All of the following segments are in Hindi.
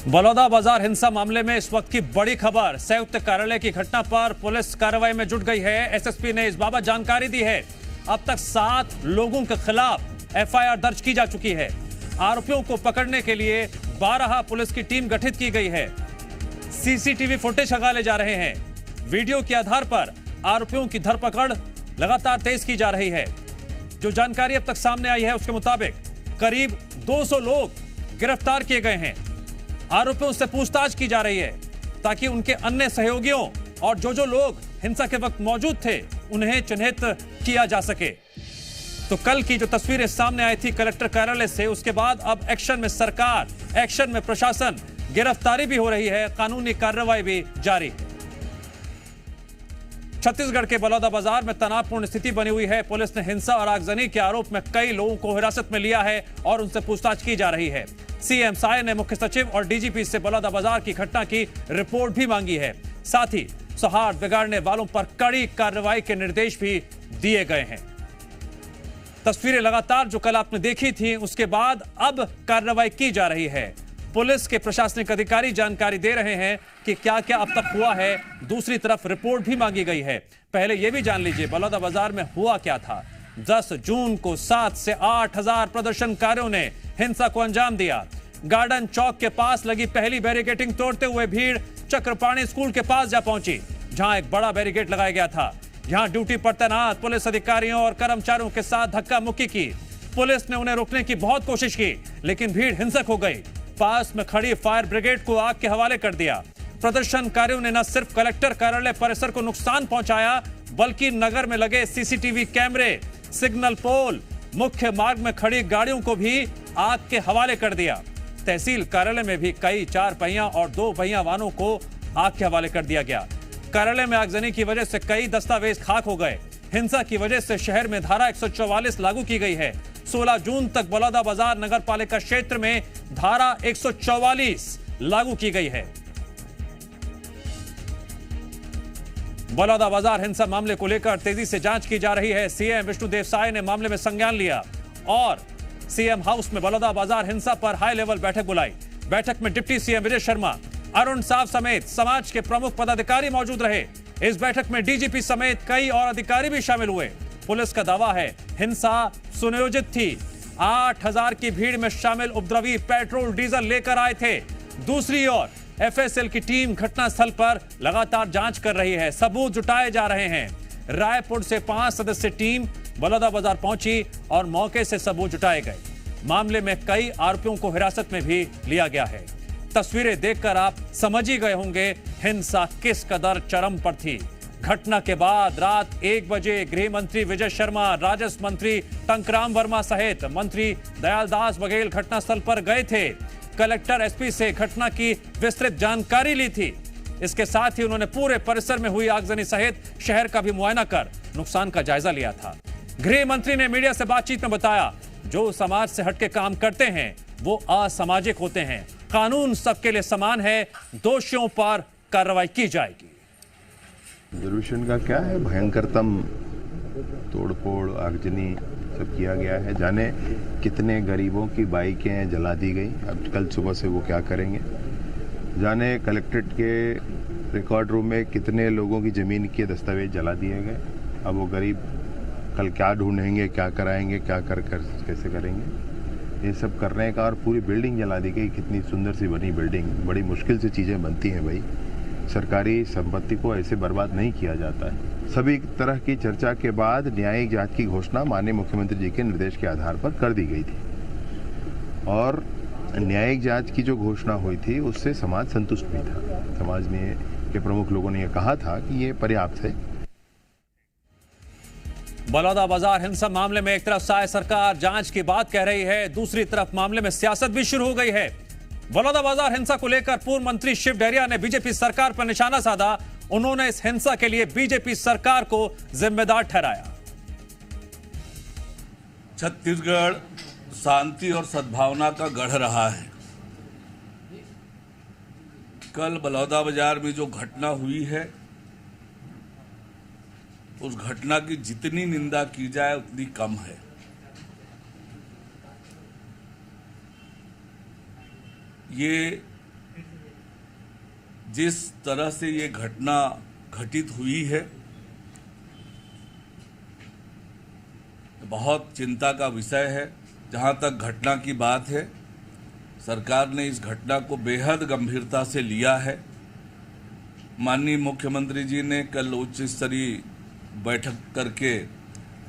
बलौदा बाजार हिंसा मामले में इस वक्त की बड़ी खबर। संयुक्त कार्यालय की घटना पर पुलिस कार्रवाई में जुट गई है। एसएसपी ने इस बाबत जानकारी दी है। अब तक 7 लोगों के खिलाफ एफआईआर दर्ज की जा चुकी है। आरोपियों को पकड़ने के लिए 12 पुलिस की टीम गठित की गई है। सीसीटीवी फुटेज खंगाले जा रहे हैं। वीडियो के आधार पर आरोपियों की धरपकड़ लगातार तेज की जा रही है। जो जानकारी अब तक सामने आई है उसके मुताबिक करीब 200 लोग गिरफ्तार किए गए हैं। आरोपियों से पूछताछ की जा रही है ताकि उनके अन्य सहयोगियों और जो लोग हिंसा के वक्त मौजूद थे उन्हें चिन्हित किया जा सके। तो कल की जो तस्वीरें सामने आई थी कलेक्टर कार्यालय से, उसके बाद अब एक्शन में सरकार, एक्शन में प्रशासन, गिरफ्तारी भी हो रही है, कानूनी कार्रवाई भी जारी है। छत्तीसगढ़ के बलौदा बाजार में तनावपूर्ण स्थिति बनी हुई है। पुलिस ने हिंसा और आगजनी के आरोप में कई लोगों को हिरासत में लिया है और उनसे पूछताछ की जा रही है। सीएम साय ने मुख्य सचिव और डीजीपी से बलौदा बाजार की घटना की रिपोर्ट भी मांगी है। साथ ही सौहार्द बिगाड़ने वालों पर कड़ी कार्रवाई के निर्देश भी दिए गए हैं। तस्वीरें लगातार जो कल आपने देखी थी उसके बाद अब कार्रवाई की जा रही है। पुलिस के प्रशासनिक अधिकारी जानकारी दे रहे हैं कि क्या क्या अब तक हुआ है। दूसरी तरफ रिपोर्ट भी मांगी गई है। पहले यह भी जान लीजिए बलौदा बाजार में हुआ क्या था। 10 जून को 7 से 8 हजार प्रदर्शनकारियों ने हिंसा को अंजाम दिया। गार्डन चौक के पास लगी पहली बैरिकेडिंग तोड़ते हुए भीड़ चक्रपाणी स्कूल के पास जा पहुंची, जहां एक बड़ा बैरिकेड लगाया गया था। यहां ड्यूटी पर तैनात पुलिस अधिकारियों और कर्मचारियों के साथ धक्का मुक्की की। पुलिस ने उन्हें रोकने की बहुत कोशिश की, लेकिन भीड़ हिंसक हो गई। पास में खड़ी फायर ब्रिगेड को आग के हवाले कर दिया। प्रदर्शनकारियों ने न सिर्फ कलेक्टर कार्यालय परिसर को नुकसान पहुंचाया, बल्कि नगर में लगे सीसीटीवी कैमरे, सिग्नल पोल, मुख्य मार्ग में खड़ी गाड़ियों को भी आग के हवाले कर दिया। तहसील कार्यालय में भी कई 4 पहिया और 2 पहिया वाहनों को आग के हवाले कर दिया गया। कार्यालय में आगजनी की वजह से कई दस्तावेज खाक हो गए। हिंसा की वजह से शहर में धारा 144 लागू की गई है। 16 जून तक बलौदा बाजार नगर पालिका क्षेत्र में धारा 144 लागू की गई है। बलौदा बाजार हिंसा मामले को लेकर तेजी से जांच की जा रही है। सीएम विष्णुदेव साय ने मामले में संज्ञान लिया और सीएम हाउस में बलौदा बाजार हिंसा पर हाई लेवल बैठक बुलाई। बैठक में डिप्टी सीएम विजय शर्मा, अरुण साव समेत समाज के प्रमुख पदाधिकारी मौजूद रहे। इस बैठक में डीजीपी समेत कई और अधिकारी भी शामिल हुए। पुलिस का दावा है हिंसा सुनियोजित थी। 8000 की भीड़ में शामिल उपद्रवी पेट्रोल डीजल लेकर आए थे। दूसरी ओर एफएसएल की टीम घटनास्थल पर लगातार जांच कर रही है। सबूत जुटाए जा रहे हैं। रायपुर से 5 सदस्यीय टीम बलौदा बाजार पहुंची और मौके से सबूत जुटाए गए। मामले में कई आरोपियों को हिरासत में भी लिया गया है। तस्वीरें देखकर आप समझ ही गए होंगे हिंसा किस कदर चरम पर थी। घटना के बाद रात 1 बजे गृह मंत्री विजय शर्मा, राजस्व मंत्री टंकराम वर्मा सहित मंत्री दयालदास बघेल घटनास्थल पर गए थे। कलेक्टर एसपी से घटना की विस्तृत जानकारी ली थी। इसके साथ ही उन्होंने पूरे परिसर में हुई आगजनी सहित शहर का भी मुआयना कर नुकसान का जायजा लिया था। गृह मंत्री ने मीडिया से बातचीत में बताया, जो समाज से हटके काम करते हैं वो असामाजिक होते हैं। कानून सबके लिए समान है। दोषियों पर कार्रवाई की जाएगी। दुर्व्यसन का क्या है, भयंकरतम तोड़फोड़, आगजनी सब किया गया है। जाने कितने गरीबों की बाइकें जला दी गई। अब कल सुबह से वो क्या करेंगे। जाने कलेक्ट्रेट के रिकॉर्ड रूम में कितने लोगों की ज़मीन के दस्तावेज जला दिए गए। अब वो गरीब कल क्या ढूंढेंगे, क्या कराएंगे, क्या कर कैसे करेंगे। ये सब करने का, और पूरी बिल्डिंग जला दी गई। कितनी सुंदर सी बनी बिल्डिंग। बड़ी मुश्किल से चीज़ें बनती हैं भाई। सरकारी संपत्ति को ऐसे बर्बाद नहीं किया जाता है। सभी तरह की चर्चा के बाद न्यायिक जांच की घोषणा माननीय मुख्यमंत्री जी के निर्देश के आधार पर कर दी गई थी और न्यायिक जांच की जो घोषणा हुई थी उससे समाज संतुष्ट भी था। समाज में के प्रमुख लोगों ने यह कहा था कि ये पर्याप्त है। बलौदा बाजार हिंसा मामले में एक तरफ साय सरकार जांच की बात कह रही है, दूसरी तरफ मामले में सियासत भी शुरू हो गई है। बलौदा बाजार हिंसा को लेकर पूर्व मंत्री शिव डहरिया ने बीजेपी सरकार पर निशाना साधा। उन्होंने इस हिंसा के लिए बीजेपी सरकार को जिम्मेदार ठहराया। छत्तीसगढ़ शांति और सद्भावना का गढ़ रहा है। कल बलौदा बाजार में जो घटना हुई है उस घटना की जितनी निंदा की जाए उतनी कम है। ये जिस तरह से ये घटना घटित हुई है, बहुत चिंता का विषय है। जहां तक घटना की बात है, सरकार ने इस घटना को बेहद गंभीरता से लिया है। माननीय मुख्यमंत्री जी ने कल उच्च स्तरीय बैठक करके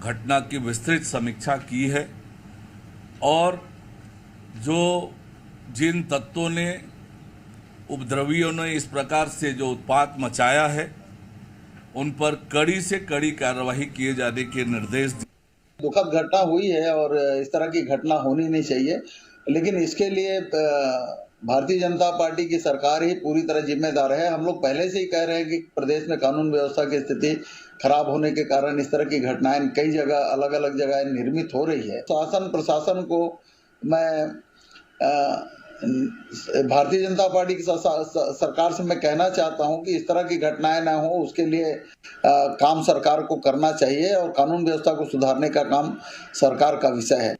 घटना की विस्तृत समीक्षा की है और जिन तत्वों ने, उपद्रवियों ने इस प्रकार से जो उत्पात मचाया है, उन पर कड़ी से कड़ी कार्रवाई किए जाने के निर्देश दिए। दुखद घटना हुई है और इस तरह की घटना होनी नहीं चाहिए, लेकिन इसके लिए भारतीय जनता पार्टी की सरकार ही पूरी तरह जिम्मेदार है। हम लोग पहले से ही कह रहे हैं कि प्रदेश में कानून व्यवस्था की स्थिति खराब होने के कारण इस तरह की घटनाएं कई जगह, अलग अलग जगह निर्मित हो रही है। शासन प्रशासन को मैं भारतीय जनता पार्टी की सरकार से मैं कहना चाहता हूं कि इस तरह की घटनाएं ना हो, उसके लिए काम सरकार को करना चाहिए और कानून व्यवस्था को सुधारने का काम सरकार का विषय है।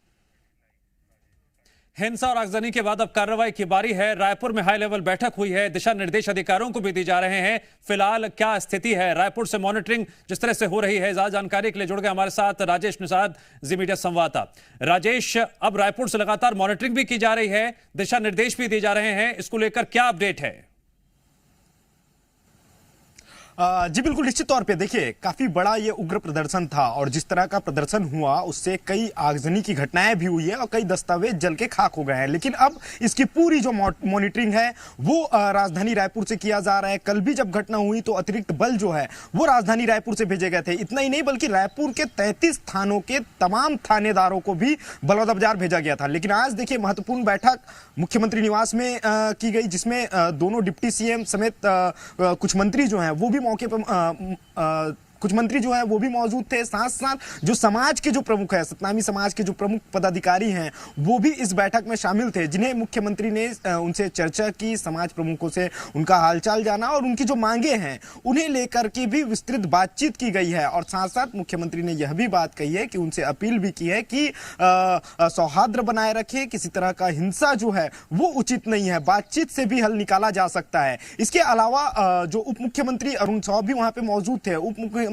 हिंसा और आगजनी के बाद अब कार्रवाई की बारी है। रायपुर में हाई लेवल बैठक हुई है, दिशा निर्देश अधिकारियों को भी दी जा रहे हैं। फिलहाल क्या स्थिति है, रायपुर से मॉनिटरिंग जिस तरह से हो रही है, ज्यादा जानकारी के लिए जुड़ गए हमारे साथ राजेश निषाद, जी मीडिया संवाददाता। राजेश, अब रायपुर से लगातार मॉनिटरिंग भी की जा रही है, दिशा निर्देश भी दिए जा रहे हैं, इसको लेकर क्या अपडेट है? जी बिल्कुल, निश्चित तौर पे देखिए काफी बड़ा ये उग्र प्रदर्शन था और जिस तरह का प्रदर्शन हुआ उससे कई आगजनी की घटनाएं भी हुई है और कई दस्तावेज जल के खाक हो गए हैं। लेकिन अब इसकी पूरी जो मॉनिटरिंग है वो राजधानी रायपुर से किया जा रहा है। कल भी जब घटना हुई तो अतिरिक्त बल जो है वो राजधानी रायपुर से भेजे गए थे। इतना ही नहीं बल्कि रायपुर के 33 थानों के तमाम थानेदारों को भी बलौदाबाजार भेजा गया था। लेकिन आज देखिए महत्वपूर्ण बैठक मुख्यमंत्री निवास में की गई, जिसमें दोनों डिप्टी सीएम समेत कुछ मंत्री जो हैं वो भी मौके पर कुछ मंत्री जो है वो भी मौजूद थे। साथ साथ जो समाज के जो प्रमुख है, सतनामी समाज के जो प्रमुख पदाधिकारी हैं वो भी इस बैठक में शामिल थे, जिन्हें मुख्यमंत्री ने उनसे चर्चा की, समाज प्रमुखों से उनका हालचाल जाना और उनकी जो मांगे हैं उन्हें लेकर के भी विस्तृत बातचीत की गई है। और साथ साथ मुख्यमंत्री ने यह भी बात कही है कि उनसे अपील भी की है कि सौहार्द बनाए रखे, किसी तरह का हिंसा जो है वो उचित नहीं है, बातचीत से भी हल निकाला जा सकता है। इसके अलावा जो उप मुख्यमंत्री अरुण साव भी वहां पे मौजूद थे, उप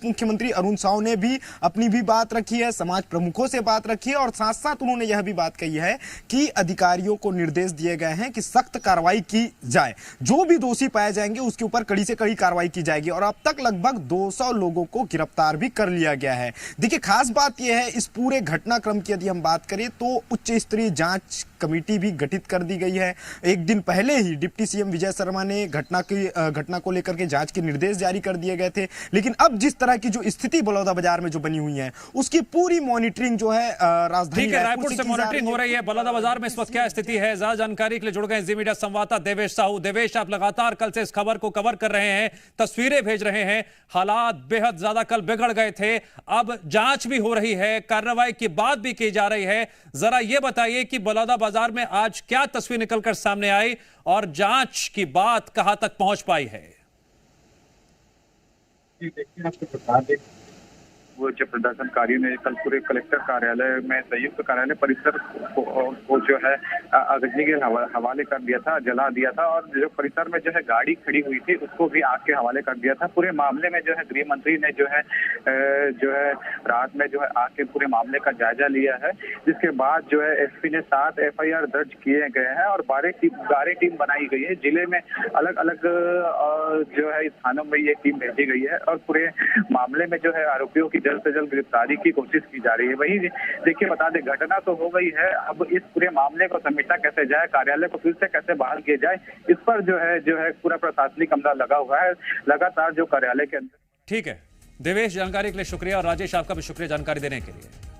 मुख्यमंत्री अरुण साव ने भी अपनी भी बात रखी है, समाज प्रमुखों से बात रखी है और साथ साथ उन्होंने यह भी बात कही है कि अधिकारियों को निर्देश दिए गए हैं कि सख्त कार्रवाई की जाए, जो भी दोषी पाए जाएंगे उसके ऊपर कड़ी से कड़ी कार्रवाई की जाएगी। और अब तक लगभग 200 लोगों को गिरफ्तार भी कर लिया गया है। देखिए खास बात यह है, इस पूरे घटनाक्रम की यदि हम बात करें तो उच्च स्तरीय जांच कमेटी भी गठित कर दी गई है। एक दिन पहले ही डिप्टी सीएम विजय शर्मा ने घटना को लेकर के जांच के निर्देश जारी कर दिए गए थे। लेकिन अब जिस तरह की जो स्थिति बलौदाबाजार में जो बनी हुई है उसकी पूरी मॉनिटरिंग जो है राजधानी रायपुर से मॉनिटरिंग हो रही है। बलौदाबाजार में इस वक्त क्या स्थिति है, ज्यादा जानकारी के लिए जुड़ गए जी मीडिया संवाददाता देवेश साहू। देवेश, आप लगातार कल से इस खबर को कवर कर रहे हैं, तस्वीरें भेज रहे हैं, हालात बेहद ज्यादा कल बिगड़ गए थे, अब जांच भी हो रही है, कार्रवाई की बात भी की जा रही है। जरा यह बताइए कि बलौदाबाजार में आज क्या तस्वीर निकलकर सामने आई और जांच की बात कहां तक पहुंच पाई है? देखिए, आपको बता दें वो जो प्रदर्शनकारियों ने कल पूरे कलेक्टर कार्यालय में संयुक्त कार्यालय परिसर को जो है अग्नि के हवाले कर दिया था, जला दिया था और जो परिसर में जो है गाड़ी खड़ी हुई थी उसको भी आग के हवाले कर दिया था। पूरे मामले में जो है गृह मंत्री ने जो है रात में जो है आग के पूरे मामले का जायजा लिया है, जिसके बाद जो है एसपी ने 7 FIR दर्ज किए गए हैं और 12 टीम बनाई गई है। जिले में अलग अलग जो है थानों में ये टीम भेजी गई है और पूरे मामले में जो है आरोपियों की जल्द से जल्द गिरफ्तारी की कोशिश की जा रही है। वही देखिए बता दें, घटना तो हो गई है, अब इस पूरे मामले को समेटा कैसे जाए, कार्यालय को फिर से कैसे बहाल किया जाए, इस पर जो है पूरा प्रशासनिक अमला लगा हुआ है लगातार जो कार्यालय के अंदर। ठीक है देवेश, जानकारी के लिए शुक्रिया और राजेश आपका भी शुक्रिया जानकारी देने के लिए।